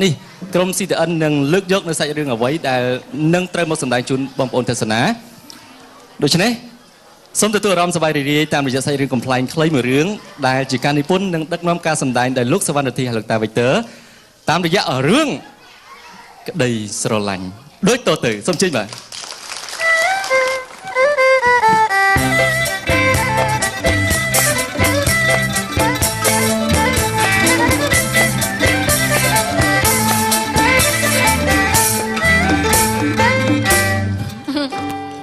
នេះក្រុម CTN នឹងលើកយកនៅសាច់រឿងអ្វីដែលនឹងត្រូវមកសម្ដែងជូនបងប្អូនទស្សនាដូច្នេះសូមទទួលអារម្មណ៍សប្បាយរីករាយតាមរយៈសាច់រឿងកំ pl ខ្លីមួយរឿងដែលជាការនិពន្ធនិងដឹកនាំការសម្ដែងដោយលោកសវណ្ណធីហលោកតាវិកទ័រតាមរយៈរឿងក្តីស្រឡាញ់ដូចតទៅសូមជើញបាទ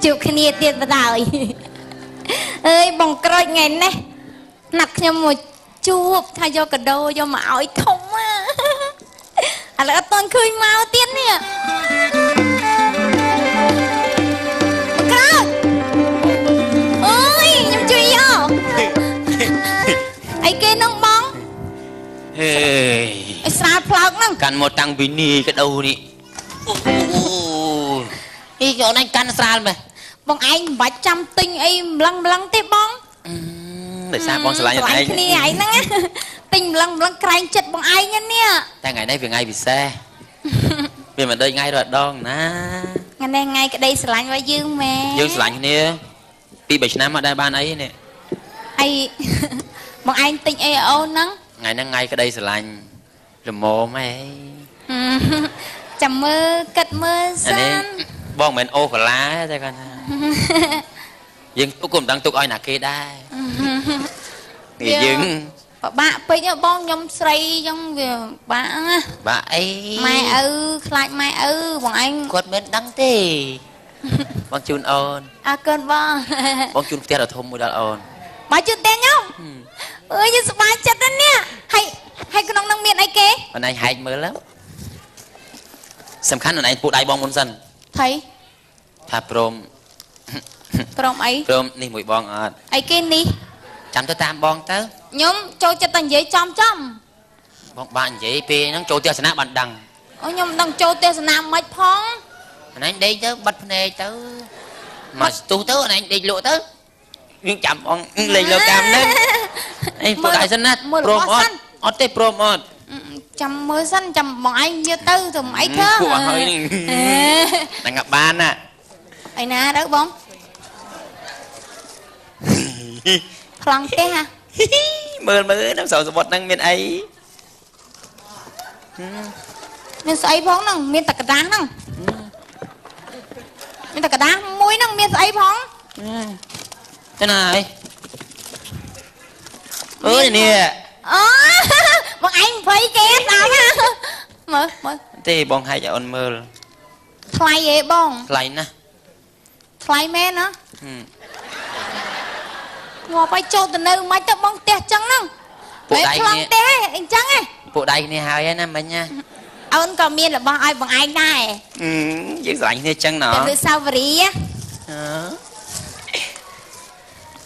ជួបគ្នាទៀតបដ ாய் អើយបងក្រូចថ្ងៃនេះណាត់ខ្ញុំមកជួបថាយកកាដូយកមកឲ្យធំឥឡូវអត់ទាន់ឃើញមកទៀតនេះក្រូចអើយខ្ញុំជួយយកអីគេនឹងបងហេអីស្រាលផ្លោកហ្នឹងកាន់មកតាំងពីនេះកាដូនេះអូអីយកនេះកាន់ស្រាលមែនបងឯងមិនបាច់ចាំទិញអីម្លឹងទេបងដោយសារបងស្រឡាញ់ឯងគ្នាឯងហ្នឹងទិញម្លឹងក្រែងចិត្តបងឯងនេះតែថ្ងៃនេះវាថ្ងៃពិសេសវាមិនដូចថ្ងៃរត់ដងណាថ្ងៃក្តីស្រឡាញ់របស់យើងមែនយើងស្រឡាញ់គ្នាពី3ឆ្នាំមកដែរបានអីនេះអីបងឯងទិញអីអូនហ្នឹងថ្ងៃហ្នឹងថ្ងៃក្តីស្រឡាញ់ល្មមអីចាំមើលគិតមើលសិនបងមិនអូកាឡាតែគាត់ថាយើងទុកក៏មិនដឹងទុកឲ្យណាគេដែរនេះយើងពិបាកពេកបងខ្ញុំស្រីចឹងវាបាក់ណាបាក់អីម៉ែឪខ្លាចម៉ែឪបងឯងគាត់មិនដឹងទេបងជូនអូនអរគុណបងជូនផ្ទះដ៏ធំមួយដល់អូនមកជូនផ្ទះខ្ញុំអើយសប្បាយចិត្តណាស់នេះហើយក្នុងនឹងមានអីគេអូនឯងហែកមើលសំខាន់អូនឯងពូដៃបងមុនសិនថៃថាព្រមអីព្រមនេះមួយបងអត់អីគេនេះចាំទៅតាមបងទៅខ្ញុំចូលចិត្តតែនិយាយចំបងបាននិយាយពេលហ្នឹងចូលទស្សនៈបានដឹងអូខ្ញុំដឹងចូលទស្សនៈមិនផងអូនឯងដេកទៅបិទភ្នែកទៅមកស្ទុះទៅអូនឯងដេកលក់ទៅយើងចាំបងលេងលោកកម្មហ្នឹងអីពូដៃសិនណាព្រមអត់ទេព្រមអត់ចាំមើលសិនចាំបងឯងយកទៅទៅអីធ្វើពួកហើយហ្នឹងតែបានណាឯណាទៅបងខ្លាំងទេហ่ะមើលនៅសមុទ្រហ្នឹងមានអីមានស្អីផងហ្នឹងមានតែกระดาษហ្នឹងមានតែกระดาษមួយហ្នឹងមានស្អីផងthế này nè អូបងឯងភ័យគេស្អាតណាមើលទេបងហាច់អូនមើលថ្លៃហេបងថ្លៃណាស់ថ្លៃមែនណាងាប់ឲ្យចូលទៅនៅមិនទៅបងផ្ទះចឹងហ្នឹងពួកដៃគ្នាទេអញ្ចឹងហ៎ពួកដៃគ្នាហើយណាមិញណាអូនក៏មានរបស់ឲ្យបងឯងដែរយើងស្រឡាញ់គ្នាចឹងណ៎ទៅសាវរី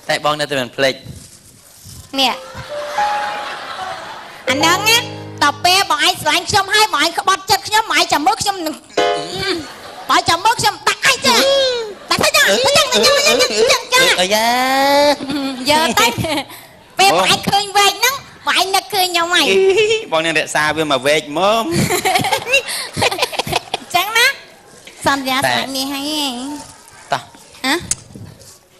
តែបងនៅតែមិនភ្លេចនេះអាហ្នឹងណាតពេលបងឯងស្រឡាញ់ខ្ញុំហើយបងឯងក្បត់ចិត្តខ្ញុំបងឯងចាំមើលខ្ញុំនឹងបើចាំមើលខ្ញុំដាក់ឯងចាដាក់ទៅចាអាយ៉ាយកទៅពេលបងឯងឃើញវែកហ្នឹងបងឯងនឹកឃើញខ្ញុំហើយបងនឹងរក្សាវាមកវែកមកចឹងណាសន្យាស្លាញ់នេះហើយតោះហ៎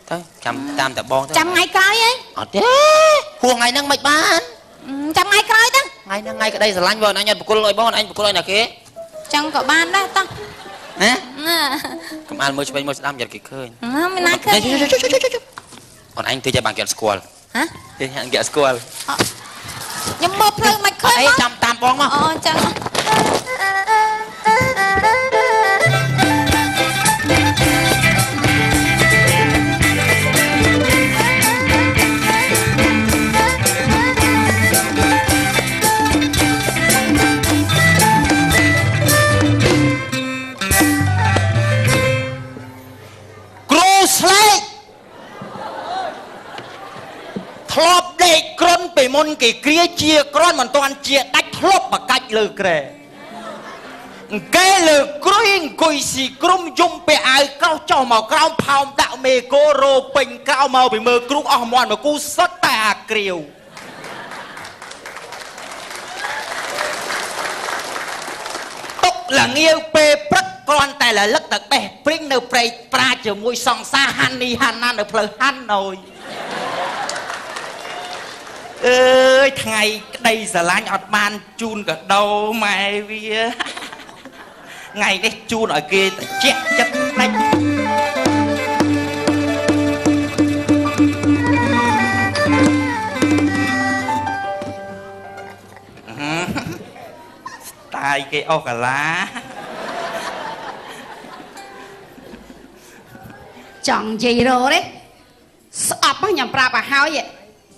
ទៅចាំតាមតែបងទៅចាំថ្ងៃក្រោយហីអត់ទេហួសថ្ងៃហ្នឹងមិនបានចាំថ្ងៃក្រោយទៅថ្ងៃហ្នឹងថ្ងៃក្តីស្រឡាញ់បងអញអត់បកគលឲ្យបងអញបកគលឲ្យណាគេចឹងក៏បានដែរតោះហ៎កុំអាលមើលឆ្វេងមើលស្ដាំយកគេឃើញមិនណាឃើញអូនអញទៅតែបានគេអត់ស្គាល់ហ៎គេហាក់គេអត់ស្គាល់ខ្ញុំមើលផ្លូវមិនឃើញអីចាំតាមបងមកអូចឹងធ្លាប់ដេកគ្រុនពីមុនគេគ្រាជាគ្រាន់មិនទាន់ជាដាច់ធ្លាប់បកាច់លើក្រែគេលើគ្រុយអង្គុយស៊ីក្រុមយំពាក់អាវក្រោះចុះមកក្រោមផោមដាក់មេកូរោពេញក្រៅមកពីមើលគ្រូអស់មាន់មកគូសិតតែអាក្រាវ là nghiêu bê bất con tại là lất tật bè prính nâu prey pra chờ mùi song xa han ni han nan ở phở han nồi ơi ngày đây giờ lánh ọt man chun cả đâu mày vía ngày đấy chun ở kia chẹt chất lạnh tai cái ô cả lá chẳng gì rồi đấy ập á nhầm pra bà hao vậy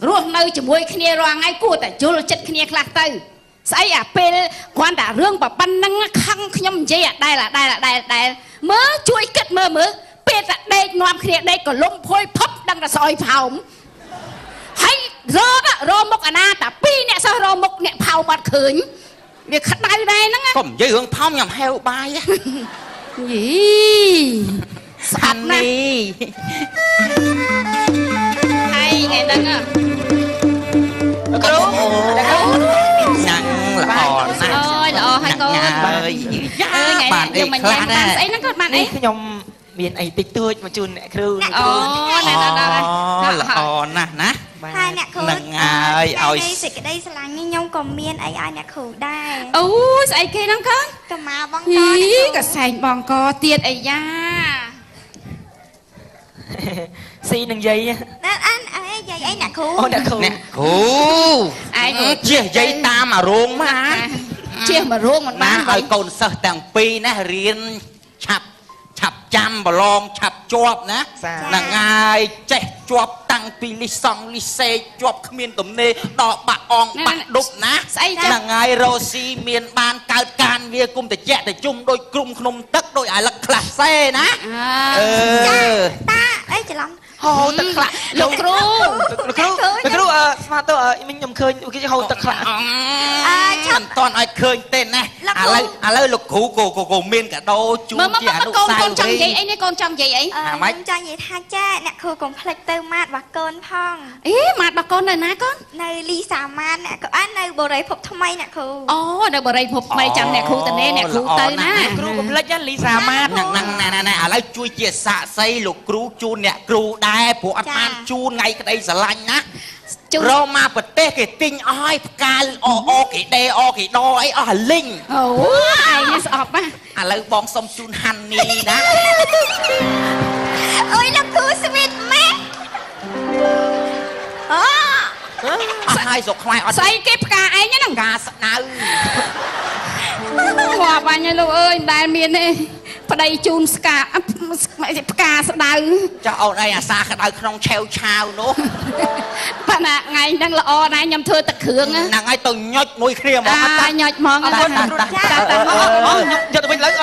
ruộng nơi chỉ mùi kia roa ngay cua tại chỗ là chất kia khạc tư sai à pe quan đã rương và ban năng khăng nhầm gì à đây mớ chui kết mơ pe tại đây ngoam kia đây còn lông phôi phấp đang là soi phồng hay rô mốc à na ta pi nè sao rô mốc nè phao mặt khửnh việc khát đây nó nghe còn dây hướng phong nhầm heo bay á gì sẵn đi hay ngày nâng à nặng là ò ơi là hai con ơi ngày bạn nhưng mà nhà bạn ấy nó có bạn ấy nhom miền ấy tịch tươi mà chun nè khư này là ò nè nè hai nè khử ơi ơi xịt cái đây là như nhông còn miên ai ai nè khử đây sai kia lắm con cầm mà bong to ý cả sành bong co tiệt ấy da xi nâng dây anh ấy dây ấy nè khử nè khư nè khủ ai chia dây ta mà ruộng mà chia mà ruộng một má ơi con sợ tàng pi nè riêng chập chập chăm bà long chập chọp nè là ngài chạy chọp tăng pi li song li xe chọp miên tụm nê đỏ bạc ong bạc đục nè là ngài rosi miền ban cao can vía cung để chạy để chung đôi cung không tất đôi ai là khạc xe nè ta ấy chỉ lắm hồ tật lạ lục cru mà tôi mình nhầm khơi cái hồ tật lạ chẳng toàn ai khơi tên nè lấy lục cũ cổ miên cả đô chung chị con chồng vậy ấy con chồng vậy ấy con chồng vậy tha cha nè khử cùng phật tư mát và con phong ý mát bà con này ná con nơi ly xà mát nè có anh nơi bồ rầy phục thâm mây nè khử nơi bồ rầy phục mây chăm nè khử tên nè khử tư ná cru cùng lấy giá ly xà mát nè lấy chui chia xạ xây lục cru chun nè cru đai của anh man chun ngay cái đây giờ lạnh nè rô ma bật tê cái tinh oi ca o cái đê o cái đo ấy o linh ai nghe sọp á lấy bong sông chun han ni nè ơi là khử sweet mẹ hai giọt khoai xây cái cà ấy nhá nè cà sẵn nào hòa bà nha lưu ơi đại miền này và đây chun cà cà sẵn nào cho ông đây là xa cái đây không treo chào nữa bạn à ngày đang là o này nhầm thưa tật hưởng á nàng ai từng nhót môi kia mà nhót mong cho tụi mình lấy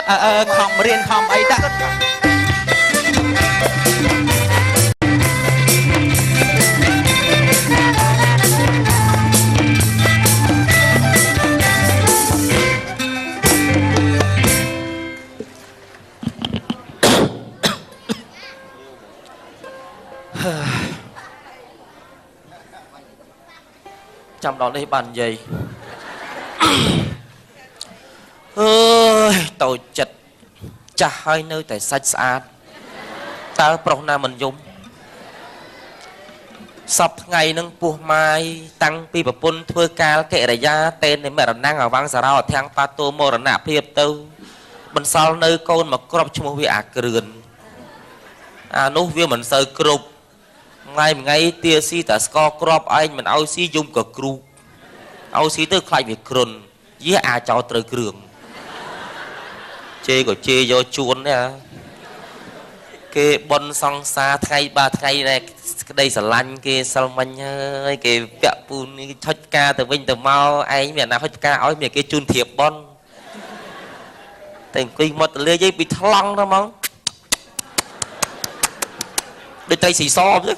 không riêng không ấy ta chăm đó đây bàn gì ơi tôi chật chả hai nơi tại sạch sạch ta prong na mình dùng sập ngày nâng buộc mai tăng pi bập pun thưa ca kệ đại gia tên này mẹ năng ở vang sà rao thang pa tô mô rần nạp hiệp tư mình sau nơi con mà crop cho một vị kườn nút viên mình sơi crop ngay tia si ta score crop anh mình ao si dùng cả cru ao si tới khai việc cồn với cho trời cường chê của chê do chuồn nè cái bon song xa thay ba thay này đây sờ lanh cái sao manh ơi cái vẹo pun cái thất ca từ vinh từ mau anh miền nào thất ca ơi miền cái chun thiệp bon thành quy một lê dây bị thăng đó mong đôi tay xì xo chứ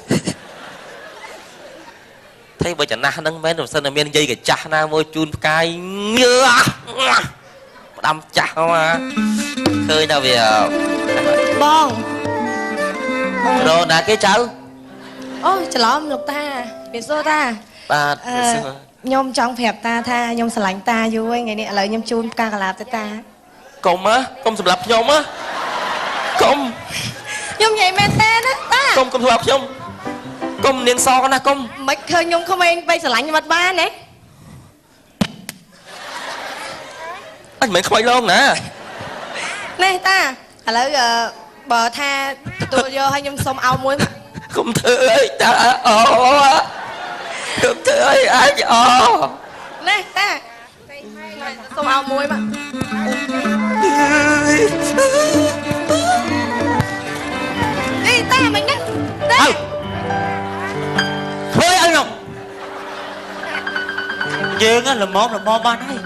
thấy vợ chồng na nâng mến rồi sân là miền dây cái chả na môi chun cay như đâm chặt mà khơi nào về bong rồi nè cái cháu ôi chả lắm lục ta biệt số ta ba nhôm trong phẹp ta tha nhôm sờ lạnh ta vui ngày này lời nhôm chun ca lạp ta កុំហ៎កុំសម្រាប់ខ្ញុំហ៎កុំ ខ្ញុំនិយាយមែនទេណាតា កុំសម្រាប់ខ្ញុំកុំនាងសណាកុំ មិនឃើញខ្ញុំក្មេងបីស្រឡាញ់ខ្ញុំអត់បានទេ អញមិនខ្វាយឡងណា នេះតាឥឡូវបើថាទទួលយកឲ្យខ្ញុំសុំឲ្យមួយមក កុំធ្វើអីតាអូកុំធ្វើអីអញអូ នេះតាសុំឲ្យមួយមកនេះតាមិនហ្នឹងតា ធ្វើឲ្យខ្ញុំយើងល្មមបានហើយ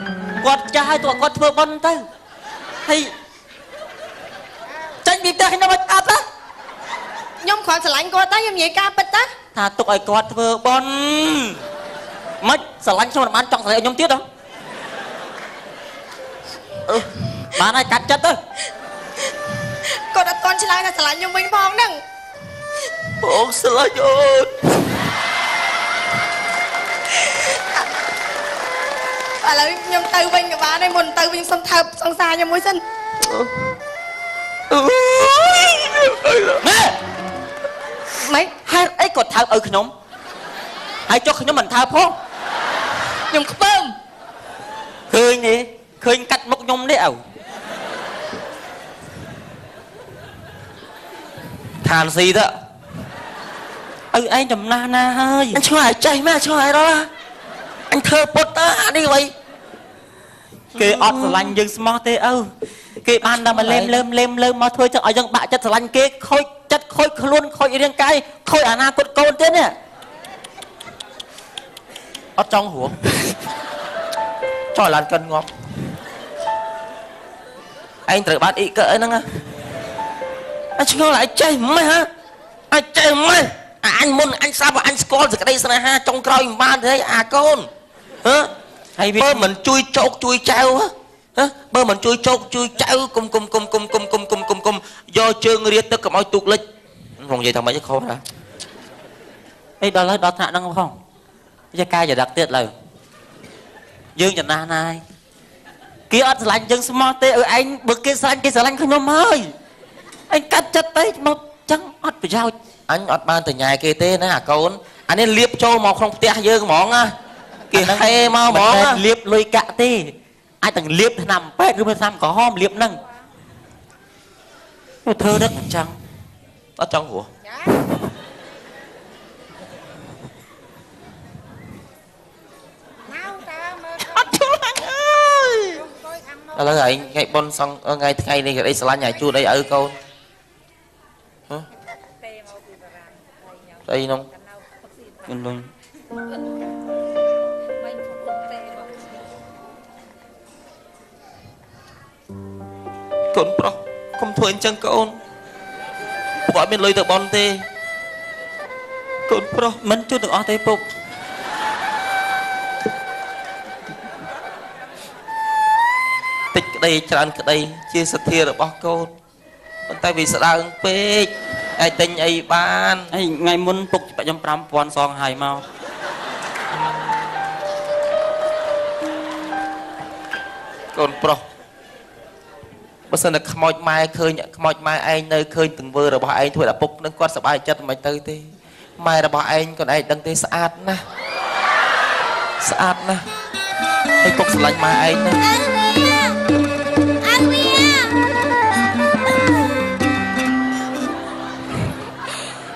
គាត់ចាស់ហើយទោះគាត់ធ្វើបន់ទៅហើយចាញ់ពីផ្ទះខ្ញុំអត់អត់ណា ខ្ញុំគ្រាន់ស្រឡាញ់គាត់តែខ្ញុំនិយាយការពិតតា ថាទុកឲ្យគាត់ធ្វើបន់មិនស្រឡាញ់ខ្ញុំមិនបានចង់ស្រឡាញ់ឲ្យខ្ញុំទៀតហ៎បានហើយកាត់ចិត្តទៅ គាត់អត់ទាន់ឆ្លើយថាស្រឡាញ់ខ្ញុំវិញផងហ្នឹង បងស្រឡាញ់អូន ឥឡូវខ្ញុំទៅវិញក៏បានដែរមុនទៅវិញសុំថើបសង្សារខ្ញុំមួយសិន ម៉ែ ម៉េច ហេតុអីគាត់ថើបឲ្យខ្ញុំហើយចុះខ្ញុំមិនថើបផង ខ្ញុំខ្ពើម ឃើញទេឃើញកាត់មុខខ្ញុំនេះឪ ឋានស៊ីទៅ ឪឯងចំណាស់ណាហើយអញឆ្ងល់ឲ្យចេះម៉ែឆ្ងល់ឲ្យរស់អញធ្វើពុតទៅអានេះអ្វីគេអត់ស្រឡាញ់យើងស្មោះទេឪគេបានតែមកលេមមកធ្វើចឹងឲ្យយើងបាក់ចិត្តស្រឡាញ់គេខូចចិត្តខូចខ្លួនខូចរាងកាយខូចអនាគតកូនទៀតនេះអត់ចង់ហួរចង់ឡើងកិនងាប់ឯងត្រូវបានអ៊ីកើអីហ្នឹងអញឆ្ងល់ឲ្យចេះម៉េះហ៎ឲ្យចេះម៉េះអញមុនអញស្រាប់អញស្គាល់សេចក្តីស្នេហាចុងក្រោយមិនបានទេអាកូនហ៎ហើយបើមិនជួយចោកជួយចៅហ៎បើមិនជួយចោកជួយចៅគុំយកជើងរៀតទឹកកុំឲ្យទូកលិចខ្ញុំនិយាយថាម៉េចខុសណាអីដល់ហើយដល់ថ្នាក់ហ្នឹងផងជាការចរិតទៀតឡើយយើងចំណាស់ណាយគេអត់ស្រឡាញ់យើងស្មោះទេឯងបើគេស្រឡាញ់គេស្រឡាញ់ខ្ញុំហើយឯងកាត់ចិត្តទៅមកចឹងអត់ប្រយោជន៍អញអត់បានតញ៉ែគេទេណាអាកូនអានេះលៀបចូលមកក្នុងផ្ទះយើងហ្មងណាគេហេមកហ្មងលៀបលុយកាក់ទេអាចទាំងលៀបថ្នាំពេទ្យឬថ្នាំក្រហមលៀបហ្នឹងធ្វើដល់អញ្ចឹងអត់ចង់ហួរអត់ជួយអញអើយឥឡូវឯងថ្ងៃបុណ្យសង្ឃថ្ងៃថ្ងៃនេះគេស្រឡាញ់ឲ្យជូនអីឪកូនហ៎អីនោះមិនលុយកូនប្រុសកុំធ្វើអញ្ចឹងកូនពួកអត់មានលុយទៅបន់ទេកូនប្រុសមិនជួយទាំងអស់ទេពុកតិចក្តីច្រើនក្តីជាសទ្ធារបស់កូនប៉ុន្តែវាស្ដើងពេកអាចទិញអីបានហើយថ្ងៃមុនពុកខ្ញុំ 5,000 សងហើយមកកូនប្រុសបើសិនតែខ្មោចម៉ែឃើញខ្មោចម៉ែឯងនៅឃើញទង្វើរបស់ឯងធ្វើឲ្យពុកនឹងគាត់សប្បាយចិត្តមិនទៅទេម៉ែរបស់ឯងគាត់ឯងដឹងទេស្អាតណាស់ហើយពុកស្រឡាញ់ម៉ែឯងណា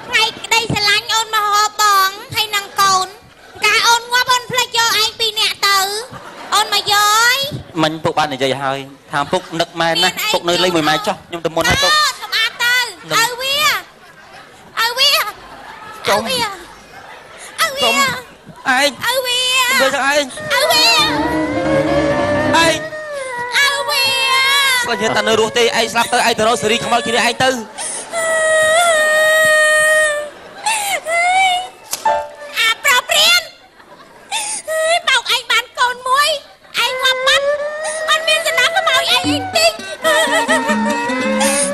ថ្ងៃក្តីស្រឡាញ់អូនមកហោបងហើយនឹងកូនការអូនងាប់អូនផ្លេចយកឯងពីរនាក់ទៅអូនមកយកអី មិញពុកបាននិយាយហើយថាពុកនឹកម៉ែណាស់ពុកនៅលេងមួយម៉ែចុះខ្ញុំទៅមុនហើយពុក សម្អាតទៅឲ្យវាចុំឲ្យវា ឯង ឲ្យវា ធ្វើចឹងឯង ឲ្យវា ឯង ឲ្យវា ស្លាញ់តែនៅរស់ទេឯងស្លាប់ទៅឯងទៅរកសេរីខ្មោចគ្នាឯងទៅ អាប្រព្រានបោកឯងបានកូនមួយឯងងាប់បាត់អត់មានសំណាខ្មោចឯងតិច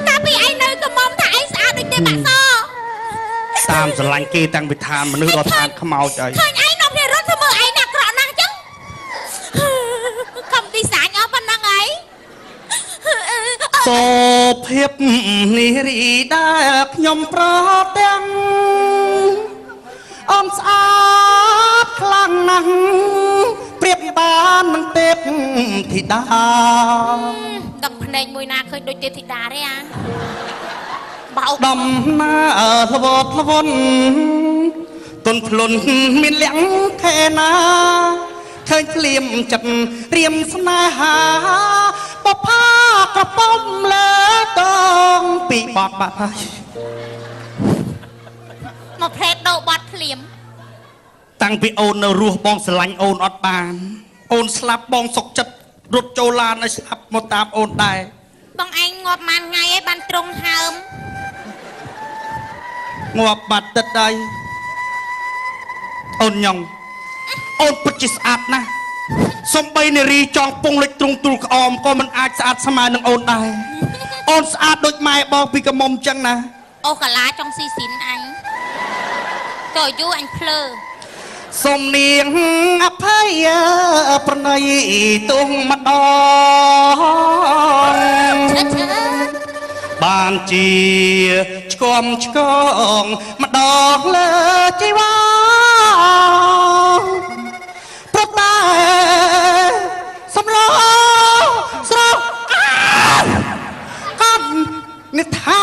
តែពីឯងនៅកំមុំថាឯងស្អាតដូចទេបាក់ស តាមស្រឡាញ់គេតាំងពីឋានមនុស្សដល់ឋានខ្មោចហើយ ឃើញឯងនាំគ្នារត់ធ្វើមើលឯងណាក្រក់ណាស់ចឹងខំទីសាញអស់ប៉ុណ្ណឹងឯង សូភាពនេះរីដែលខ្ញុំប្រទាំងអមស្អាតខ្លាំងណាស់ប្រៀបបាននឹងទេពធីតា ទឹកភ្នែកមួយណាឃើញដូចទេពធីតាទេអាបោក ដំណើរល្វត់ល្វន់ទន់ភ្លុនមានលក្ខខែណាឃើញភ្លៀមចិត្តរៀមស្នេហាបផាក្រប៉ុមលើតងពីបត់បាត់ហើយ មកផ្លែដោបាត់ភ្លាម តាំងពីអូននៅរស់បងស្រឡាញ់អូនអត់បានអូនស្លាប់បងសុកចិត្តរត់ចូលឡានឲ្យស្លាប់មកតាមអូនដែរ បងឯងងាប់ម៉ានថ្ងៃឯងបានត្រង់ហើម ងាប់បាត់ទឹកដែរអូនញងអូនពិតជាស្អាតណាស់សំបីនារីចង់ពងលិចទ្រង់ទូលក្អមក៏មិនអាចស្អាតស្មើនឹងអូនដែរអូនស្អាតដូចម៉ែបងពីកមុំចឹងណា អូកាឡាចង់ស៊ីស៊ីនអញចូលយូរអញភ្លើ សូមនាងអភ័យប្រណីទុំម្ដង ឈើឈើ បានជាឆ្គំឆ្កងម្ដងលើជីវ៉ាប្រតែសម្លស្រោកាន់និថា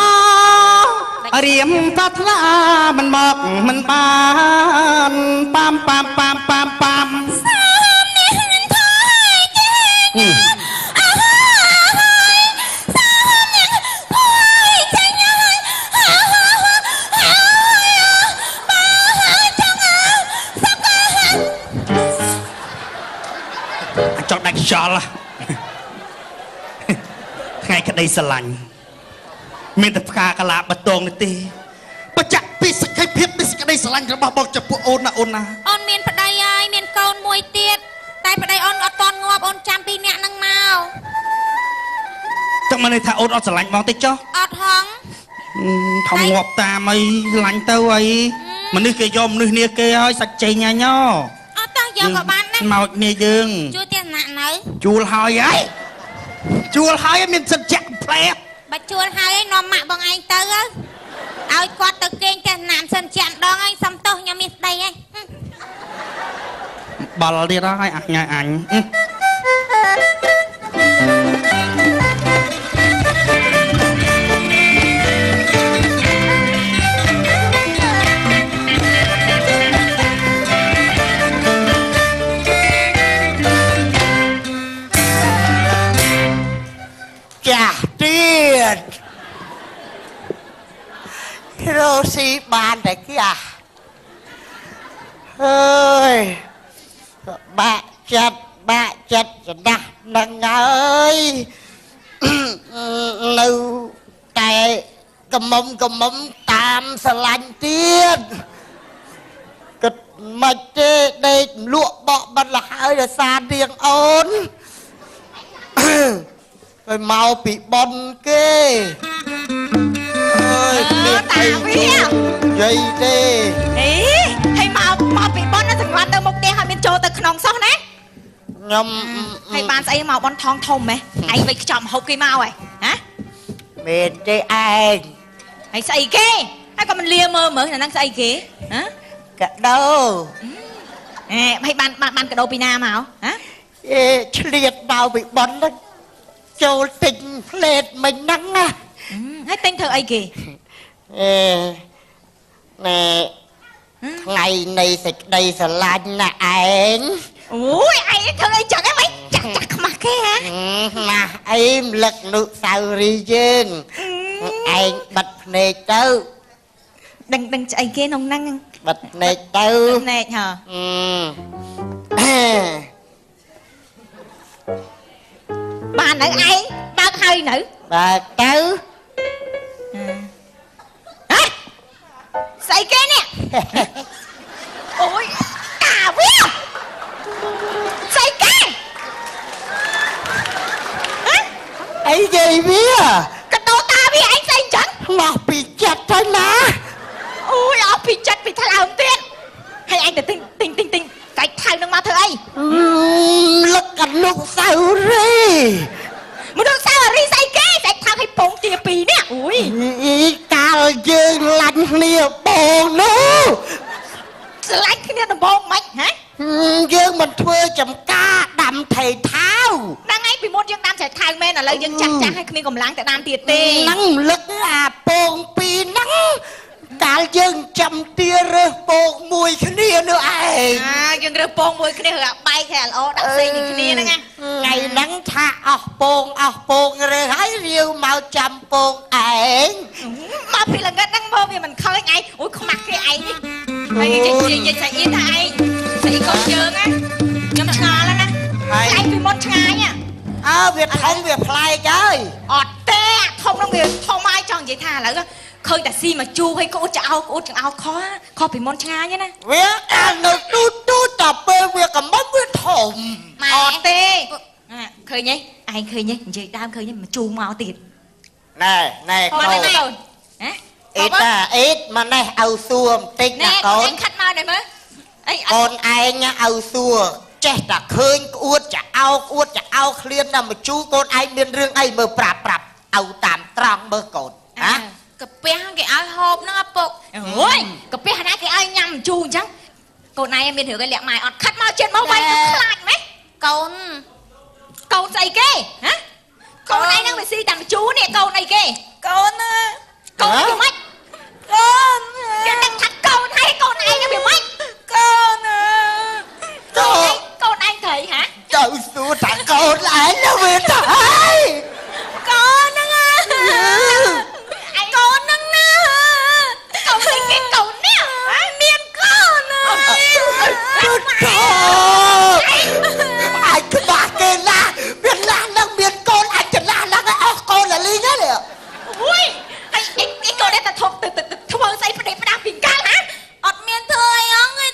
រៀមប្រាថ្នាមិនមកមិនបានប៉ាំប៉ាំប៉ាំប៉ាំប៉ាំ ចង់ដាច់ខ្យល់ថ្ងៃក្តីស្រឡាញ់មានតែផ្កាកាឡាបតងនេះទេបញ្ជាក់ពីសក្ខីភាពនៃសេចក្តីស្រឡាញ់របស់បងចំពោះអូនណាអូនណា អូនមានប្តីហើយមានកូនមួយទៀតតែប្តីអូនអត់តន់ងាប់អូនចាំពីអ្នកនឹងមក ចង់មកន័យថាអូនអត់ស្រឡាញ់បងទេចុះ អត់ហង ធំងាប់តាមអីស្រឡាញ់ទៅអីមនុស្សគេយកមនុស្សនេះគេឲ្យសាច់ចេញអញ អត់តោះយកក៏បានដែរ មកនេះយើង ជួយទៀតណាក់នៅ ជួលហើយហើយជួលហើយមានសិទ្ធិចាក់ផ្លែ បើជួលហើយឯងនាំម៉ាក់បងឯងទៅឲ្យគាត់ទៅគេងផ្ទះណានសិនជាក់ម្ដងឯងសំទោសខ្ញុំមានស្ដីឯង បាល់ទៀតហើយអញអញ ចាស់ទៀតរស់ស៊ីបានតែគះអើយបាក់ចិត្តចំណាស់នឹងហើយនៅតែកមុំតាមស្រឡាញ់ទៀតគិតមិនទេដេកលក់បក់បាត់លហើយដោយសារនាងអូន ហើយមកពីប៉ុនគេអើយមានអីជួយនិយាយទេ អីហើយមកពីប៉ុនណាសង្វាត់ទៅមុខផ្ទះហើយមានចូលទៅក្នុងសោះណា ខ្ញុំ ហើយបានស្អីមកប៉ុនថងធំហ៎ឯងវិចខ្ចប់ហូបគេមកហ៎ហ៎ មានទេឯង ហើយស្អីគេហើយក៏មិនលាមើលមើលអាហ្នឹងស្អីគេហ៎ កដោ ហើយបានកដោពីណាមកហ៎ អេឆ្លៀតមកពីប៉ុនហ្នឹងចូលទិញផ្លេតមិញហ្នឹងណា ហើយទិញធ្វើអីគេ អេណែថ្ងៃនៃសេចក្តីស្រឡាញ់ណាឯង អូយឯងធ្វើអីចឹងហ៎មិនចាក់ខ្មាស់គេហ៎ ណាអីរំលឹកនុស្សាវរីយ៍យើងឯងបិទភ្នែកទៅ ដឹងស្អីគេក្នុងហ្នឹង បិទភ្នែកទៅ ភ្នែកហ៎ បាននៅឯងបើកហើយនៅ បើទៅ ហ៎ស្អីគេនេះអូយកាវាស្អីគេ អីនិយាយវា កដោតាវាឯងស្អីចឹង ឆ្លោះពីចិត្តទៅណា អូយអស់ពីចិត្តពីថ្លើមទៀតហើយឯងទៅទិញកាច់ថៅនឹងមកធ្វើអី លឹកអនុស្សាវរីយ៍ មនុស្សសាវរីស្អីគេសាច់ថៅ ពងទាពីរនេះអូយ កាលយើងឡាញ់គ្នាបងនោះ ស្រឡាញ់គ្នាដំបងមិនហ៎ យើងមិនធ្វើចំការដាំថេថៅ ហ្នឹងឯងពីមុនយើងដាំចែកថៅមែនឥឡូវយើងចាស់ហើយគ្មានកម្លាំងទៅដាំទៀតទេ ហ្នឹងលឹកអាពងពីរហ្នឹងកាលយើងចាំទារើសពងមួយគ្នានោះឯង យើងរើពងមួយគ្នាឬបែកហើយល្អដាក់ផ្សេងគ្នាហ្នឹងណា ថ្ងៃហ្នឹងថាអស់ពងរើសហើយរាវមកចាំពងឯង មកពីល្ងិតហ្នឹងមើលវាមិនឃើញឯងអូយខ្មាស់គេឯងនេះហើយនិយាយស្អីថាឯងស្អីកូនយើងណាខ្ញុំឆ្ងល់ណាឯងពីមុនឆ្ងាយ វាធំវាប្លែកហើយ អត់ទេធំហ្នឹងវាធំហើយចង់និយាយថាឥឡូវឃើញតែស៊ីមកជូរហើយក្អួតចោលខុសពីមុនឆ្ងាយណា វាកាលនៅទូតែពេលវាកំបិតវាធំ អត់ទេឃើញទេឯងឃើញទេនិយាយដើមឃើញទេមកជូរមកទៀត ណែកូន ហ៎ អេតម៉ណេះឪសួរបន្តិចណាកូន ខាត់មកដែរមើលអី កូនឯងឪសួរចេះតែឃើញក្អួតចោលឃ្លានតែមកជូរកូនឯងមានរឿងអីមើលប្រាប់ឪតាមត្រង់មើលកូនហ៎ កាពះគេឲ្យហូបហ្នឹងឪពុកអូយកាពះណាគេឲ្យញ៉ាំជូរអញ្ចឹងកូនឯងមានរឿងឲ្យលាក់ម៉ែអត់ខាត់មកចិត្តមកវាយខ្លាចម៉េះកូនស្អីគេហ៎កូនឯងហ្នឹងវាស៊ីតែជូរនេះកូនអីគេកូនវាម៉េចគេតែថាកូនហើយកូនឯងហ្នឹងវាម៉េចកូនឯងត្រីហ៎ ទៅសួរតែកូនឯងទៅវាទៅហើយក ូនហ្នឹងឯងកូនហ្នឹងណាកូននេះគេកូននេះមានកូនអាចក្បាស់គេឡាមានឡានឹងមានកូនអាចច្រឡះឡើងឲ្យអស់កូនលីងហ្នឹង អូយអីកូននេះតែធំទៅធ្វើស្អីប្រដេកផ្ដាស់ពីកាលហ៎អត់មានធ្វើអីអងទេ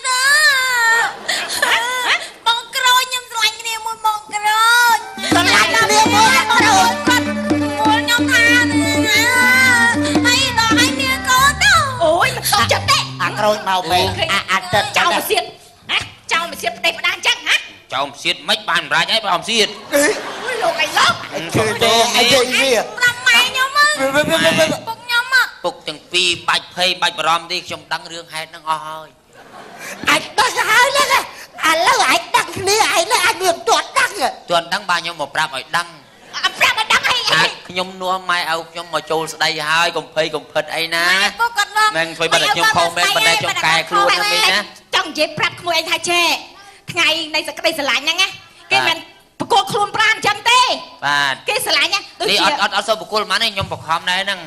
បងក្រូចខ្ញុំស្រឡាញ់គ្នាមួយបងក្រូច ស្រឡាញ់គ្នាមួយ គាត់ខ្ញុំថាហើយដល់ឲ្យមានកូនទៅអូយមិនតបចិត្តទេ អាក្រូចមកវិញអាទឹក ចោលមកសៀតចោលមកសៀតប្រដេកផ្ដាស់អញ្ចឹងហ៎ ចោមសៀតមិនបានសម្រាប់អីបើអំសៀត អូយលោកឯងឡប់ ឃើញទេអីវា ប្រាប់ម៉ែខ្ញុំពុកខ្ញុំ ពុកទាំងពីរបាច់ភ័យបាច់បារម្ភទេខ្ញុំដឹងរឿងហេតុហ្នឹងអស់ហើយ អាចដឹងហើយហ្នឹងឥឡូវអាចដឹងគ្នាឯងអាចមានទាត់ដឹង ទាន់ដឹងបាទខ្ញុំមកប្រាប់ឲ្យដឹង ប្រាប់ឲ្យដឹងអី ខ្ញុំនាំម៉ែឪខ្ញុំមកចូលស្ដីហើយកុំភ័យកុំភិតអីណា ពុកគាត់មក មិនធ្វើបាត់តែខ្ញុំខំមែនប៉ុន្តែខ្ញុំកែខ្លួនហ្នឹងវិញណា ចង់និយាយប្រាប់ក្មួយឯងថាចេថ្ងៃនៃសក្តីស្រឡាញ់ហ្នឹងណាគេមិនប្រកួតខ្លួនប្រានអញ្ចឹងទេ បាទ គេស្រឡាញ់ណាដូច នេះ ជា អត់សូវបកគលប៉ុន្មានទេខ្ញុំបខំដែរហ្នឹង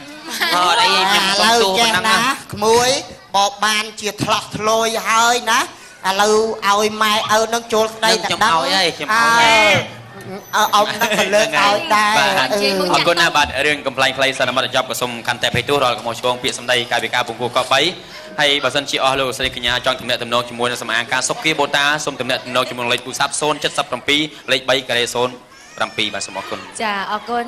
អត់អីខ្ញុំសុំទូប៉ុណ្ណឹងណា ក្មួយបបបានជាថ្លោះធ្លោយហើយណាឥឡូវឲ្យម៉ែឪនឹងចូលស្ដីតែ ខ្ញុំ ដឹង ឲ្យហើយខ្ញុំឲ្យហើយ អ៊ំនឹងទៅលើកឲ្យដែរ បាទអរគុណណាស់បាទរឿងកំ pl ែងខ្លីសិនមកចប់ក៏សូមកាន់តែភ័យទោសដល់កំហុសឆ្គងពាក្យសម្ដីកាយវិការពងគួរក3ហើយបើសិនជាអស់លោកស្រីកញ្ញាចង់ទំនាក់ទំនងជាមួយនឹងសម្អាងការសុខគាបូតាសូមទំនាក់ទំនងជាមួយលេខទូរស័ព្ទ077លេខ3-07បាទសូមអរគុណ ចាអរគុណ